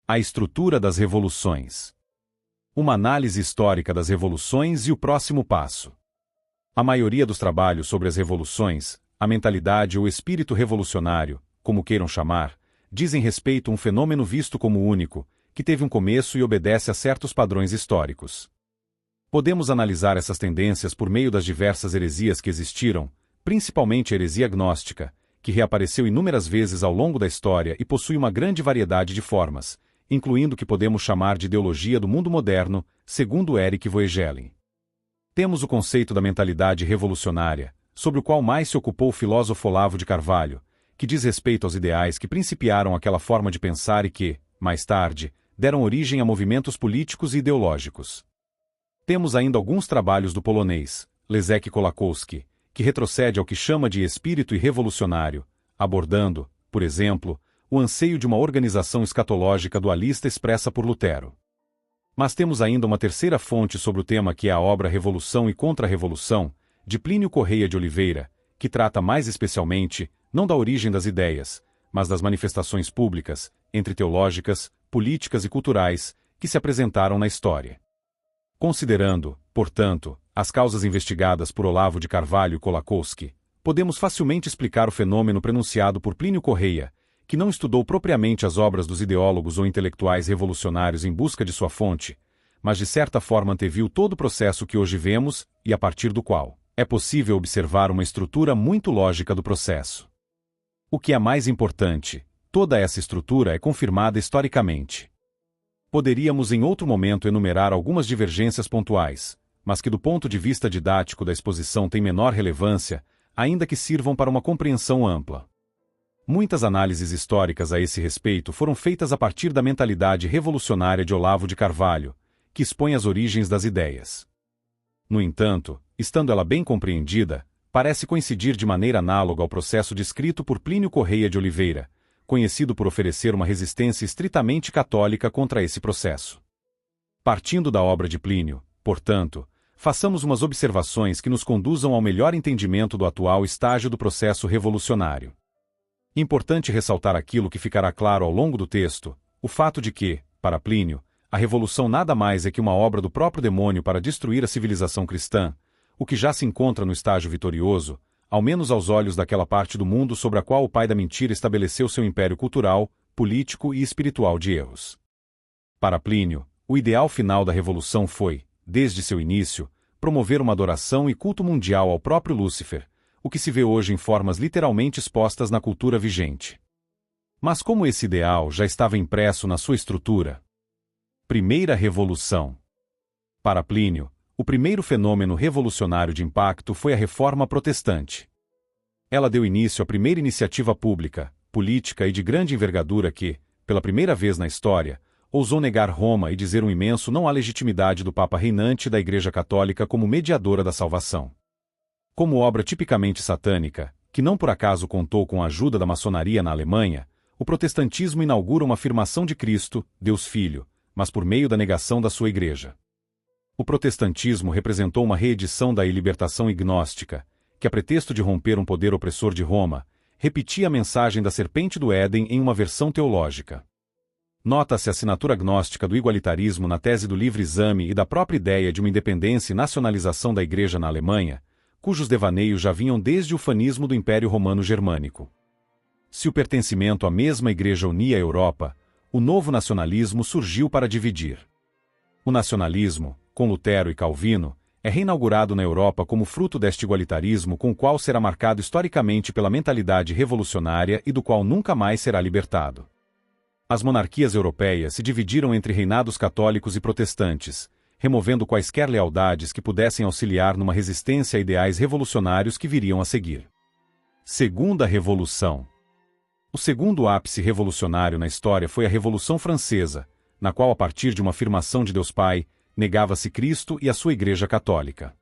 A estrutura das revoluções. Uma análise histórica das revoluções e o próximo passo. A maioria dos trabalhos sobre as revoluções, a mentalidade ou espírito revolucionário, como queiram chamar, dizem respeito a um fenômeno visto como único, que teve um começo e obedece a certos padrões históricos. Podemos analisar essas tendências por meio das diversas heresias que existiram, principalmente a heresia gnóstica, que reapareceu inúmeras vezes ao longo da história e possui uma grande variedade de formas, incluindo o que podemos chamar de ideologia do mundo moderno, segundo Eric Voegelin. Temos o conceito da mentalidade revolucionária, sobre o qual mais se ocupou o filósofo Olavo de Carvalho, que diz respeito aos ideais que principiaram aquela forma de pensar e que, mais tarde, deram origem a movimentos políticos e ideológicos. Temos ainda alguns trabalhos do polonês, Leszek Kolakowski, que retrocede ao que chama de espírito revolucionário, abordando, por exemplo, o anseio de uma organização escatológica dualista expressa por Lutero. Mas temos ainda uma terceira fonte sobre o tema, que é a obra Revolução e Contra-Revolução, de Plínio Correia de Oliveira, que trata mais especialmente, não da origem das ideias, mas das manifestações públicas, entre teológicas, políticas e culturais, que se apresentaram na história. Considerando, portanto, as causas investigadas por Olavo de Carvalho e Kolakowski, podemos facilmente explicar o fenômeno prenunciado por Plínio Correia, que não estudou propriamente as obras dos ideólogos ou intelectuais revolucionários em busca de sua fonte, mas de certa forma anteviu todo o processo que hoje vemos e a partir do qual é possível observar uma estrutura muito lógica do processo. O que é mais importante, toda essa estrutura é confirmada historicamente. Poderíamos em outro momento enumerar algumas divergências pontuais, mas que do ponto de vista didático da exposição têm menor relevância, ainda que sirvam para uma compreensão ampla. Muitas análises históricas a esse respeito foram feitas a partir da mentalidade revolucionária de Olavo de Carvalho, que expõe as origens das ideias. No entanto, estando ela bem compreendida, parece coincidir de maneira análoga ao processo descrito por Plínio Correia de Oliveira, conhecido por oferecer uma resistência estritamente católica contra esse processo. Partindo da obra de Plínio, portanto, façamos umas observações que nos conduzam ao melhor entendimento do atual estágio do processo revolucionário. Importante ressaltar aquilo que ficará claro ao longo do texto, o fato de que, para Plínio, a revolução nada mais é que uma obra do próprio demônio para destruir a civilização cristã, o que já se encontra no estágio vitorioso, ao menos aos olhos daquela parte do mundo sobre a qual o pai da mentira estabeleceu seu império cultural, político e espiritual de erros. Para Plínio, o ideal final da revolução foi, desde seu início, promover uma adoração e culto mundial ao próprio Lúcifer, o que se vê hoje em formas literalmente expostas na cultura vigente. Mas como esse ideal já estava impresso na sua estrutura? Primeira Revolução. Para Plínio, o primeiro fenômeno revolucionário de impacto foi a Reforma Protestante. Ela deu início à primeira iniciativa pública, política e de grande envergadura que, pela primeira vez na história, ousou negar Roma e dizer um imenso não à legitimidade do Papa reinante da Igreja Católica como mediadora da salvação. Como obra tipicamente satânica, que não por acaso contou com a ajuda da maçonaria na Alemanha, o protestantismo inaugura uma afirmação de Cristo, Deus Filho, mas por meio da negação da sua Igreja. O protestantismo representou uma reedição da libertação gnóstica, que a pretexto de romper um poder opressor de Roma, repetia a mensagem da serpente do Éden em uma versão teológica. Nota-se a assinatura gnóstica do igualitarismo na tese do livre exame e da própria ideia de uma independência e nacionalização da Igreja na Alemanha, cujos devaneios já vinham desde o fanismo do Império Romano Germânico. Se o pertencimento à mesma Igreja unia a Europa, o novo nacionalismo surgiu para dividir. O nacionalismo, com Lutero e Calvino, é reinaugurado na Europa como fruto deste igualitarismo com o qual será marcado historicamente pela mentalidade revolucionária e do qual nunca mais será libertado. As monarquias europeias se dividiram entre reinados católicos e protestantes, removendo quaisquer lealdades que pudessem auxiliar numa resistência a ideais revolucionários que viriam a seguir. Segunda Revolução. O segundo ápice revolucionário na história foi a Revolução Francesa, na qual, a partir de uma afirmação de Deus Pai, negava-se Cristo e a sua Igreja Católica.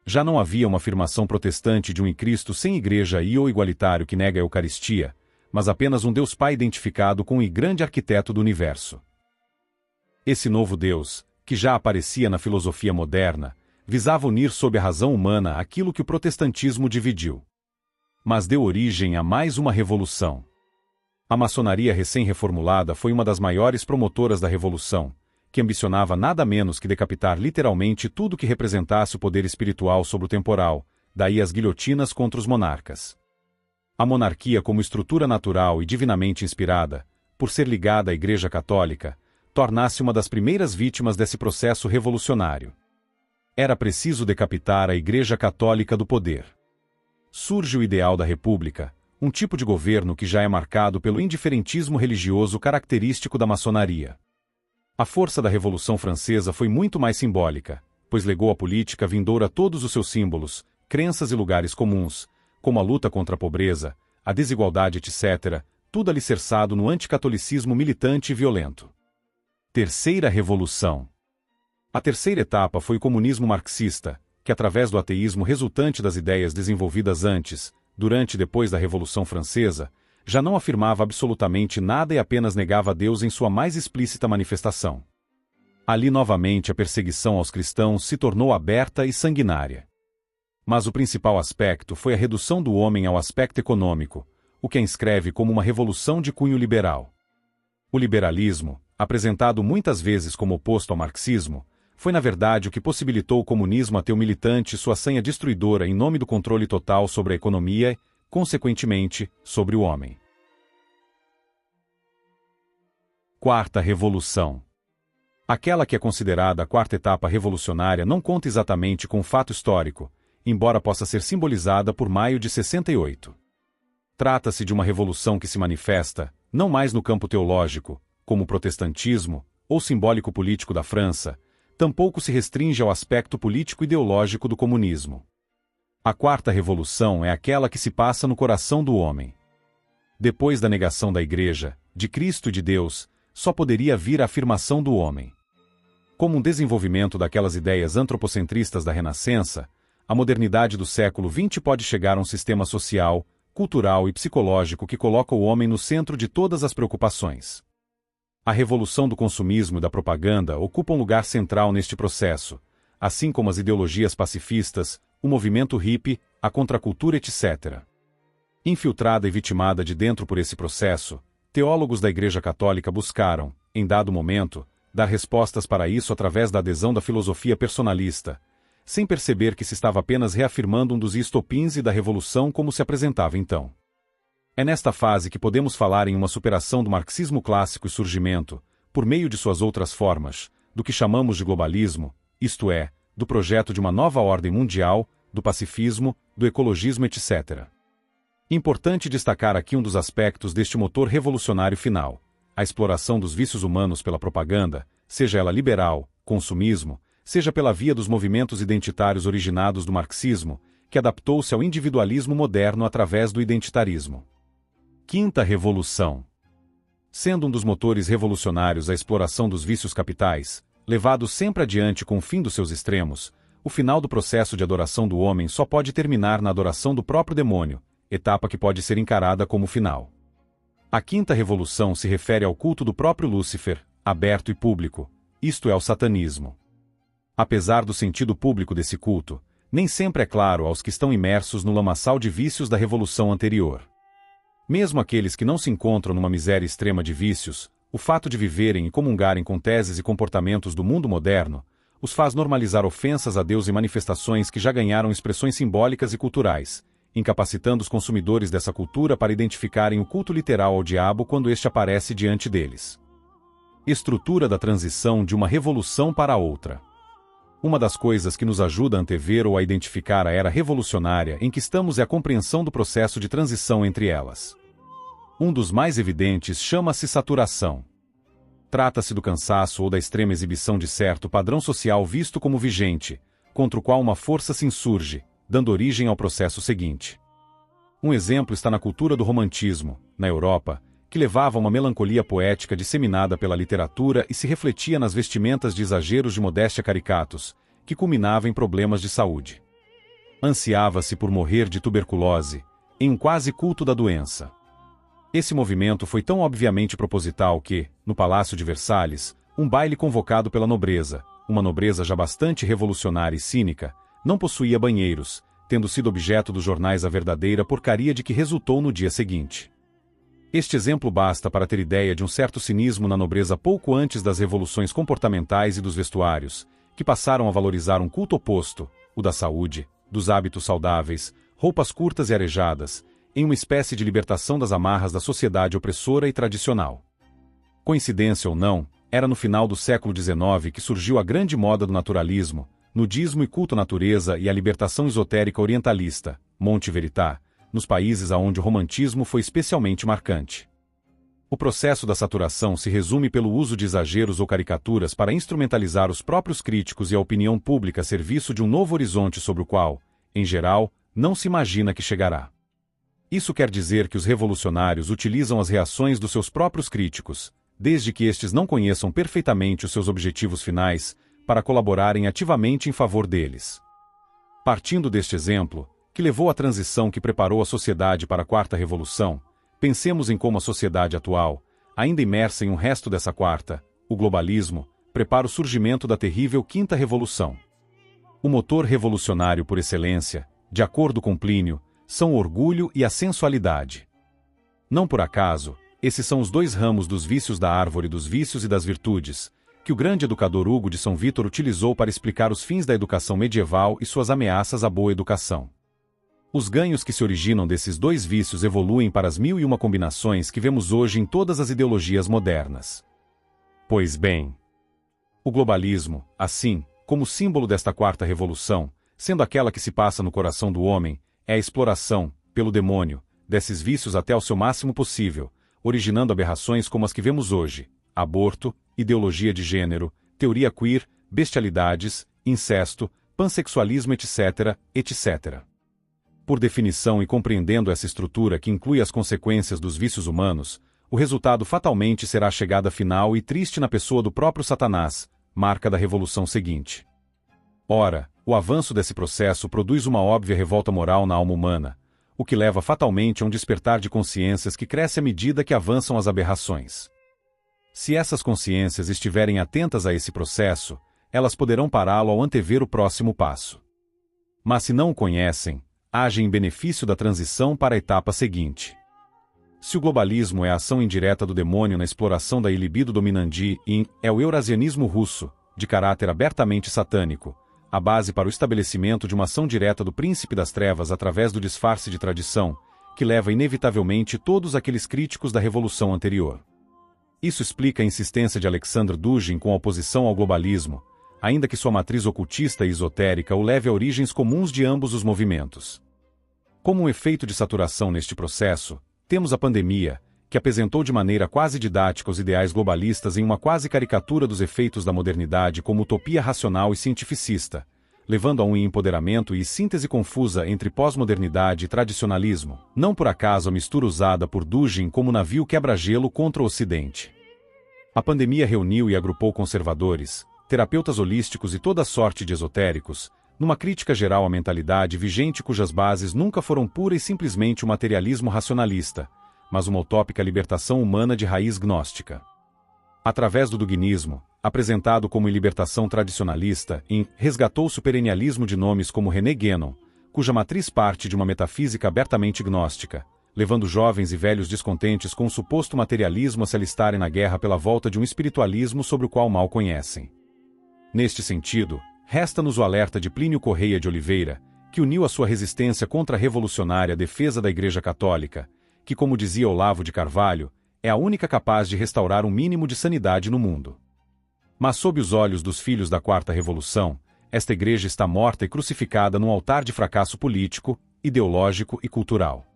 Já não havia uma afirmação protestante de um Cristo sem Igreja e ou igualitário que nega a Eucaristia, mas apenas um Deus Pai identificado com o grande arquiteto do universo. Esse novo Deus, que já aparecia na filosofia moderna, visava unir sob a razão humana aquilo que o protestantismo dividiu. Mas deu origem a mais uma revolução. A maçonaria recém-reformulada foi uma das maiores promotoras da Revolução, que ambicionava nada menos que decapitar literalmente tudo que representasse o poder espiritual sobre o temporal, daí as guilhotinas contra os monarcas. A monarquia como estrutura natural e divinamente inspirada, por ser ligada à Igreja Católica, torna-se uma das primeiras vítimas desse processo revolucionário. Era preciso decapitar a Igreja Católica do poder. Surge o ideal da República, um tipo de governo que já é marcado pelo indiferentismo religioso característico da maçonaria. A força da Revolução Francesa foi muito mais simbólica, pois legou à política vindoura todos os seus símbolos, crenças e lugares comuns, como a luta contra a pobreza, a desigualdade, etc., tudo alicerçado no anticatolicismo militante e violento. Terceira Revolução. A terceira etapa foi o comunismo marxista, que através do ateísmo resultante das ideias desenvolvidas antes, durante e depois da Revolução Francesa, já não afirmava absolutamente nada e apenas negava Deus em sua mais explícita manifestação. Ali novamente a perseguição aos cristãos se tornou aberta e sanguinária. Mas o principal aspecto foi a redução do homem ao aspecto econômico, o que a inscreve como uma revolução de cunho liberal. O liberalismo, apresentado muitas vezes como oposto ao marxismo, foi na verdade o que possibilitou o comunismo ateu militante sua sanha destruidora em nome do controle total sobre a economia e, consequentemente, sobre o homem. Quarta Revolução. Aquela que é considerada a quarta etapa revolucionária não conta exatamente com o fato histórico, embora possa ser simbolizada por maio de 68. Trata-se de uma revolução que se manifesta, não mais no campo teológico, como o protestantismo, ou simbólico político da França, tampouco se restringe ao aspecto político-ideológico do comunismo. A quarta revolução é aquela que se passa no coração do homem. Depois da negação da Igreja, de Cristo e de Deus, só poderia vir a afirmação do homem. Como um desenvolvimento daquelas ideias antropocentristas da Renascença, a modernidade do século XX pode chegar a um sistema social, cultural e psicológico que coloca o homem no centro de todas as preocupações. A revolução do consumismo e da propaganda ocupa um lugar central neste processo, assim como as ideologias pacifistas, o movimento hippie, a contracultura, etc. Infiltrada e vitimada de dentro por esse processo, teólogos da Igreja Católica buscaram, em dado momento, dar respostas para isso através da adesão da filosofia personalista, sem perceber que se estava apenas reafirmando um dos estopins e da revolução como se apresentava então. É nesta fase que podemos falar em uma superação do marxismo clássico e surgimento, por meio de suas outras formas, do que chamamos de globalismo, isto é, do projeto de uma nova ordem mundial, do pacifismo, do ecologismo, etc. Importante destacar aqui um dos aspectos deste motor revolucionário final, a exploração dos vícios humanos pela propaganda, seja ela liberal, consumismo, seja pela via dos movimentos identitários originados do marxismo, que adaptou-se ao individualismo moderno através do identitarismo. Quinta Revolução. Sendo um dos motores revolucionários a exploração dos vícios capitais, levado sempre adiante com o fim dos seus extremos, o final do processo de adoração do homem só pode terminar na adoração do próprio demônio, etapa que pode ser encarada como final. A Quinta Revolução se refere ao culto do próprio Lúcifer, aberto e público, isto é o satanismo. Apesar do sentido público desse culto, nem sempre é claro aos que estão imersos no lamaçal de vícios da revolução anterior. Mesmo aqueles que não se encontram numa miséria extrema de vícios, o fato de viverem e comungarem com teses e comportamentos do mundo moderno, os faz normalizar ofensas a Deus e manifestações que já ganharam expressões simbólicas e culturais, incapacitando os consumidores dessa cultura para identificarem o culto literal ao diabo quando este aparece diante deles. Estrutura da transição de uma revolução para outra. Uma das coisas que nos ajuda a antever ou a identificar a era revolucionária em que estamos é a compreensão do processo de transição entre elas. Um dos mais evidentes chama-se saturação. Trata-se do cansaço ou da extrema exibição de certo padrão social visto como vigente, contra o qual uma força se insurge, dando origem ao processo seguinte. Um exemplo está na cultura do romantismo, na Europa, que levava a uma melancolia poética disseminada pela literatura e se refletia nas vestimentas de exageros de modéstia caricatos, que culminava em problemas de saúde. Ansiava-se por morrer de tuberculose, em um quase culto da doença. Esse movimento foi tão obviamente proposital que, no Palácio de Versalhes, um baile convocado pela nobreza, uma nobreza já bastante revolucionária e cínica, não possuía banheiros, tendo sido objeto dos jornais a verdadeira porcaria de que resultou no dia seguinte. Este exemplo basta para ter ideia de um certo cinismo na nobreza pouco antes das revoluções comportamentais e dos vestuários, que passaram a valorizar um culto oposto, o da saúde, dos hábitos saudáveis, roupas curtas e arejadas, em uma espécie de libertação das amarras da sociedade opressora e tradicional. Coincidência ou não, era no final do século XIX que surgiu a grande moda do naturalismo, nudismo e culto à natureza e a libertação esotérica orientalista, Monte Verità, nos países aonde o romantismo foi especialmente marcante. O processo da saturação se resume pelo uso de exageros ou caricaturas para instrumentalizar os próprios críticos e a opinião pública a serviço de um novo horizonte sobre o qual, em geral, não se imagina que chegará. Isso quer dizer que os revolucionários utilizam as reações dos seus próprios críticos, desde que estes não conheçam perfeitamente os seus objetivos finais, para colaborarem ativamente em favor deles. Partindo deste exemplo, que levou à transição que preparou a sociedade para a Quarta Revolução, pensemos em como a sociedade atual, ainda imersa em um resto dessa quarta, o globalismo, prepara o surgimento da terrível Quinta Revolução. O motor revolucionário por excelência, de acordo com Plínio, são o orgulho e a sensualidade. Não por acaso, esses são os dois ramos dos vícios da árvore dos vícios e das virtudes, que o grande educador Hugo de São Vítor utilizou para explicar os fins da educação medieval e suas ameaças à boa educação. Os ganhos que se originam desses dois vícios evoluem para as 1001 combinações que vemos hoje em todas as ideologias modernas. Pois bem, o globalismo, assim, como símbolo desta quarta revolução, sendo aquela que se passa no coração do homem, é a exploração, pelo demônio, desses vícios até ao seu máximo possível, originando aberrações como as que vemos hoje: aborto, ideologia de gênero, teoria queer, bestialidades, incesto, pansexualismo, etc., etc. Por definição e compreendendo essa estrutura que inclui as consequências dos vícios humanos, o resultado fatalmente será a chegada final e triste na pessoa do próprio Satanás, marca da revolução seguinte. Ora, o avanço desse processo produz uma óbvia revolta moral na alma humana, o que leva fatalmente a um despertar de consciências que cresce à medida que avançam as aberrações. Se essas consciências estiverem atentas a esse processo, elas poderão pará-lo ao antever o próximo passo. Mas se não o conhecem, agem em benefício da transição para a etapa seguinte. Se o globalismo é a ação indireta do demônio na exploração da libido dominandi é o eurasianismo russo, de caráter abertamente satânico, a base para o estabelecimento de uma ação direta do príncipe das trevas através do disfarce de tradição, que leva inevitavelmente todos aqueles críticos da revolução anterior. Isso explica a insistência de Alexandre Dugin com a oposição ao globalismo, ainda que sua matriz ocultista e esotérica o leve a origens comuns de ambos os movimentos. Como um efeito de saturação neste processo, temos a pandemia, que apresentou de maneira quase didática os ideais globalistas em uma quase caricatura dos efeitos da modernidade como utopia racional e cientificista, levando a um empoderamento e síntese confusa entre pós-modernidade e tradicionalismo, não por acaso a mistura usada por Dugin como navio quebra-gelo contra o Ocidente. A pandemia reuniu e agrupou conservadores, terapeutas holísticos e toda sorte de esotéricos, numa crítica geral à mentalidade vigente cujas bases nunca foram pura e simplesmente o materialismo racionalista, mas uma utópica libertação humana de raiz gnóstica. Através do duginismo, apresentado como libertação tradicionalista, resgatou-se o perennialismo de nomes como René Guénon, cuja matriz parte de uma metafísica abertamente gnóstica, levando jovens e velhos descontentes com o suposto materialismo a se alistarem na guerra pela volta de um espiritualismo sobre o qual mal conhecem. Neste sentido, resta-nos o alerta de Plínio Correia de Oliveira, que uniu a sua resistência contra a revolucionária defesa da Igreja Católica, que, como dizia Olavo de Carvalho, é a única capaz de restaurar um mínimo de sanidade no mundo. Mas sob os olhos dos filhos da Quarta Revolução, esta Igreja está morta e crucificada num altar de fracasso político, ideológico e cultural.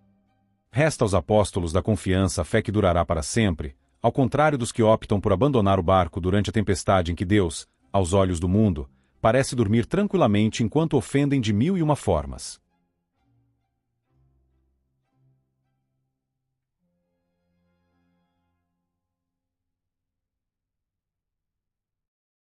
Resta aos apóstolos da confiança a fé que durará para sempre, ao contrário dos que optam por abandonar o barco durante a tempestade em que Deus, aos olhos do mundo, parece dormir tranquilamente enquanto ofendem de 1001 formas.